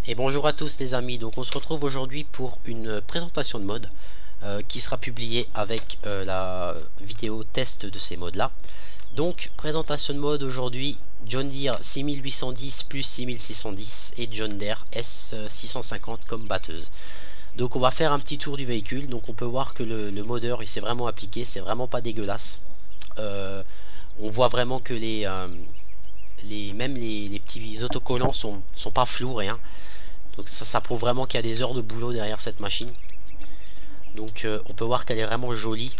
Et bonjour à tous les amis, donc on se retrouve aujourd'hui pour une présentation de mode qui sera publiée avec la vidéo test de ces modes là. Donc présentation de mode aujourd'hui, John Deere 6810 plus 6610 et John Deere S650 comme batteuse. Donc on va faire un petit tour du véhicule, donc on peut voir que le modeur il s'est vraiment appliqué, c'est vraiment pas dégueulasse. On voit vraiment que même les petits autocollants sont pas flous, rien. Donc ça prouve vraiment qu'il y a des heures de boulot derrière cette machine. Donc on peut voir qu'elle est vraiment jolie.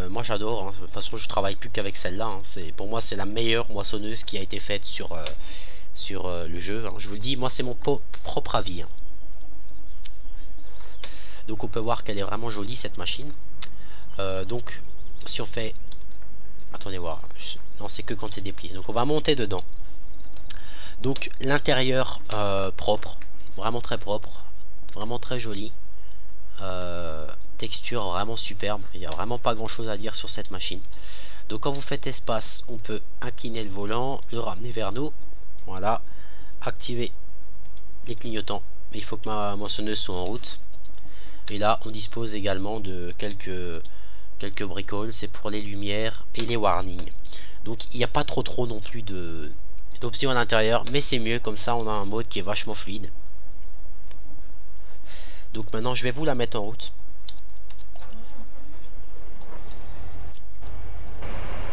Moi j'adore, hein. De toute façon je travaille plus qu'avec celle-là, hein. Pour moi c'est la meilleure moissonneuse qui a été faite sur le jeu, hein. Je vous le dis, moi c'est mon propre avis, hein. Donc on peut voir qu'elle est vraiment jolie cette machine. Donc si on fait... Attendez voir, non c'est que quand c'est déplié. Donc on va monter dedans. Donc l'intérieur propre, vraiment très propre, vraiment très joli, texture vraiment superbe, il n'y a vraiment pas grand chose à dire sur cette machine. Donc quand vous faites espace, on peut incliner le volant, le ramener vers nous, voilà, activer les clignotants, mais il faut que ma moissonneuse soit en route. Et là on dispose également de quelques bricoles, c'est pour les lumières et les warnings. Donc il n'y a pas trop non plus d'options à l'intérieur, mais c'est mieux, comme ça on a un mode qui est vachement fluide. Donc maintenant je vais vous la mettre en route.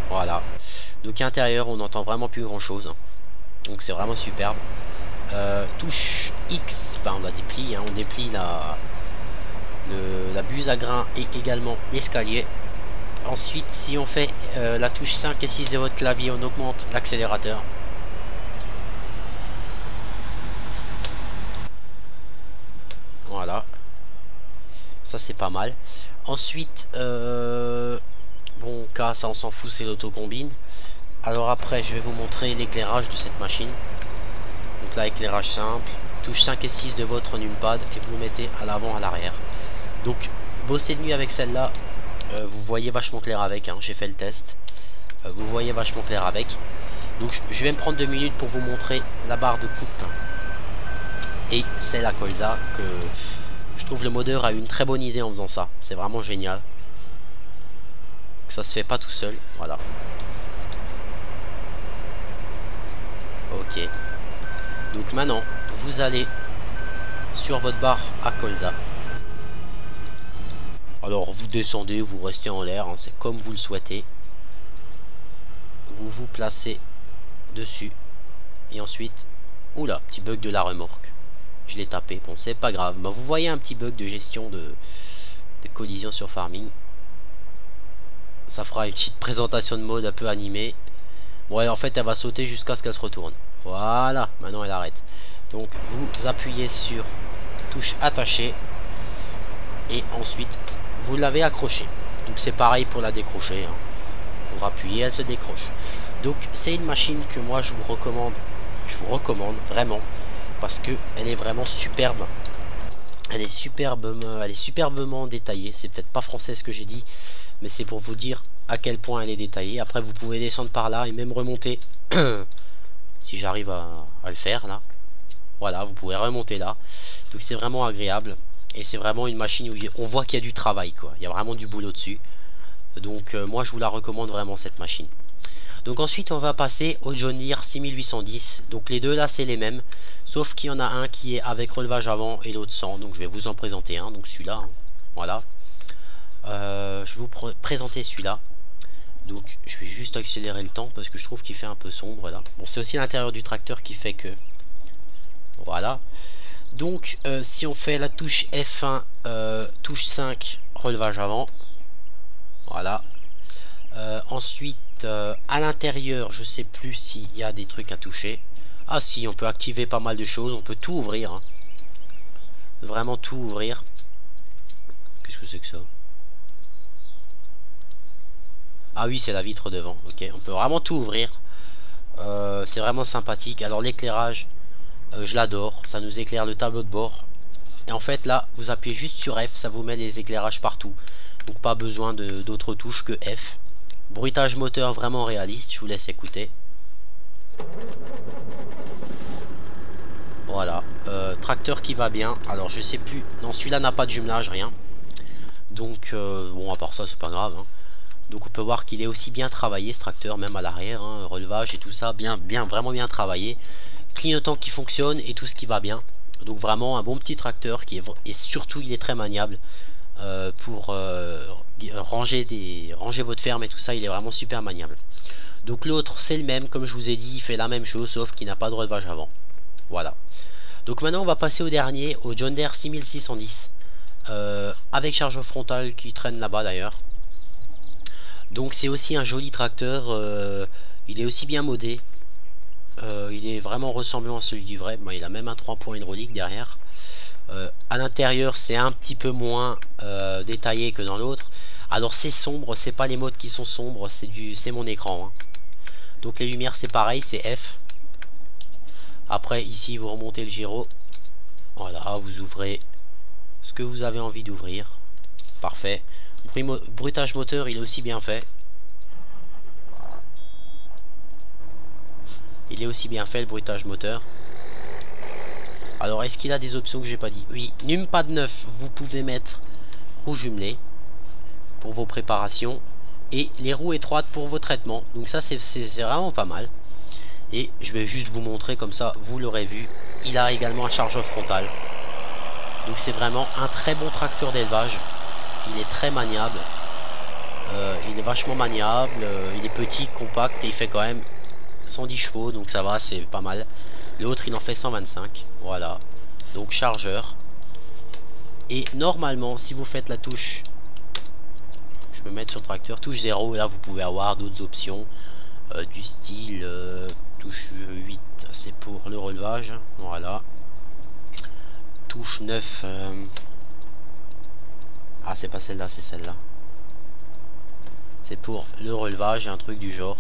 Voilà. Donc à l'intérieur on n'entend vraiment plus grand chose, hein. Donc c'est vraiment superbe. Touche X, on la déplie, hein. On déplie la buse à grains et également l'escalier. Ensuite si on fait la touche 5 et 6 de votre clavier, on augmente l'accélérateur. Voilà, ça c'est pas mal. Ensuite bon, cas ça on s'en fout, c'est l'autocombine. Alors après je vais vous montrer l'éclairage de cette machine. Donc là éclairage simple, touche 5 et 6 de votre numpad et vous le mettez à l'avant, à l'arrière. Donc bosser de nuit avec celle-là, vous voyez vachement clair avec, hein, j'ai fait le test. Vous voyez vachement clair avec. Donc je vais me prendre 2 minutes pour vous montrer la barre de coupe et c'est la colza, que je trouve le modeur a eu une très bonne idée en faisant ça. C'est vraiment génial, ça se fait pas tout seul. Voilà, ok. Donc maintenant vous allez sur votre barre à colza. Alors vous descendez, vous restez en l'air, hein, c'est comme vous le souhaitez. Vous vous placez dessus et ensuite, oula, petit bug de la remorque, je l'ai tapé, bon c'est pas grave. Bah, vous voyez un petit bug de gestion de collision sur farming. Ça fera une petite présentation de mode un peu animée. Bon et en fait elle va sauter jusqu'à ce qu'elle se retourne. Voilà, maintenant elle arrête. Donc vous appuyez sur touche attachée et ensuite vous l'avez accroché. Donc c'est pareil pour la décrocher, hein. Vous rappuyez, elle se décroche. Donc c'est une machine que moi je vous recommande vraiment, parce que elle est vraiment superbe. Elle est superbement détaillée. C'est peut-être pas français ce que j'ai dit, mais c'est pour vous dire à quel point elle est détaillée. Après vous pouvez descendre par là et même remonter si j'arrive à le faire là. Voilà, vous pouvez remonter là. Donc c'est vraiment agréable. Et c'est vraiment une machine où on voit qu'il y a du travail, quoi. Il y a vraiment du boulot dessus. Donc moi je vous la recommande vraiment cette machine. Donc ensuite on va passer au John Deere 6810. Donc les deux là c'est les mêmes, sauf qu'il y en a un qui est avec relevage avant et l'autre sans. Donc je vais vous en présenter un, donc celui-là, hein. Voilà. Je vais vous présenter celui-là. Donc je vais juste accélérer le temps parce que je trouve qu'il fait un peu sombre là. Bon, c'est aussi l'intérieur du tracteur qui fait que... Voilà. Donc si on fait la touche F1, touche 5, relevage avant. Voilà. Ensuite à l'intérieur je sais plus s'il y a des trucs à toucher. Ah si, on peut activer pas mal de choses, on peut tout ouvrir, hein. Vraiment tout ouvrir. Qu'est-ce que c'est que ça? Ah oui, c'est la vitre devant. Ok, on peut vraiment tout ouvrir. C'est vraiment sympathique. Alors l'éclairage, je l'adore, ça nous éclaire le tableau de bord. Et en fait là vous appuyez juste sur F, ça vous met les éclairages partout. Donc pas besoin d'autres touches que F. Bruitage moteur vraiment réaliste, je vous laisse écouter. Voilà, tracteur qui va bien. Alors je sais plus, non celui-là n'a pas de jumelage, rien. Donc bon, à part ça c'est pas grave, hein. Donc on peut voir qu'il est aussi bien travaillé ce tracteur, même à l'arrière, hein, relevage et tout ça, vraiment bien travaillé. Clignotant qui fonctionne et tout ce qui va bien. Donc vraiment un bon petit tracteur qui est, et surtout il est très maniable pour ranger votre ferme et tout ça, il est vraiment super maniable. Donc l'autre c'est le même, comme je vous ai dit, il fait la même chose sauf qu'il n'a pas de relevage avant. Voilà. Donc maintenant on va passer au dernier, au John Deere 6610 avec chargeur frontal qui traîne là-bas d'ailleurs. Donc c'est aussi un joli tracteur, il est aussi bien modé, il est vraiment ressemblant à celui du vrai. Bon, il a même un 3 points hydraulique derrière. À l'intérieur c'est un petit peu moins détaillé que dans l'autre. Alors c'est sombre, c'est pas les modes qui sont sombres, c'est mon écran, hein. Donc les lumières c'est pareil, c'est F. Après ici vous remontez le gyro. Voilà, vous ouvrez ce que vous avez envie d'ouvrir. Parfait. Bruitage moteur, il est aussi bien fait. Il est aussi bien fait le bruitage moteur. Alors est-ce qu'il a des options que j'ai pas dit? Oui, numpad 9, vous pouvez mettre roues jumelées pour vos préparations et les roues étroites pour vos traitements. Donc ça c'est vraiment pas mal. Et je vais juste vous montrer comme ça, vous l'aurez vu. Il a également un chargeur frontal. Donc c'est vraiment un très bon tracteur d'élevage. Il est très maniable. Il est vachement maniable. Il est petit, compact et il fait quand même 110 chevaux. Donc ça va, c'est pas mal. L'autre il en fait 125. Voilà. Donc chargeur. Et normalement si vous faites la touche, je peux mettre sur tracteur, touche 0. Là vous pouvez avoir d'autres options. Du style touche 8 c'est pour le relevage. Voilà. Touche 9 ah c'est pas celle-là, c'est celle-là. C'est pour le relevage et un truc du genre.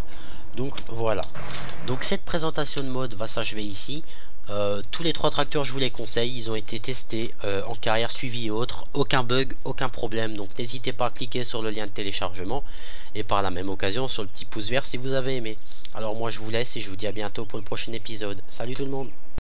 Donc voilà. Donc cette présentation de mode va s'achever ici. Tous les 3 tracteurs je vous les conseille. Ils ont été testés en carrière suivi et autres. Aucun bug, aucun problème. Donc n'hésitez pas à cliquer sur le lien de téléchargement. Et par la même occasion sur le petit pouce vert si vous avez aimé. Alors moi je vous laisse et je vous dis à bientôt pour le prochain épisode. Salut tout le monde.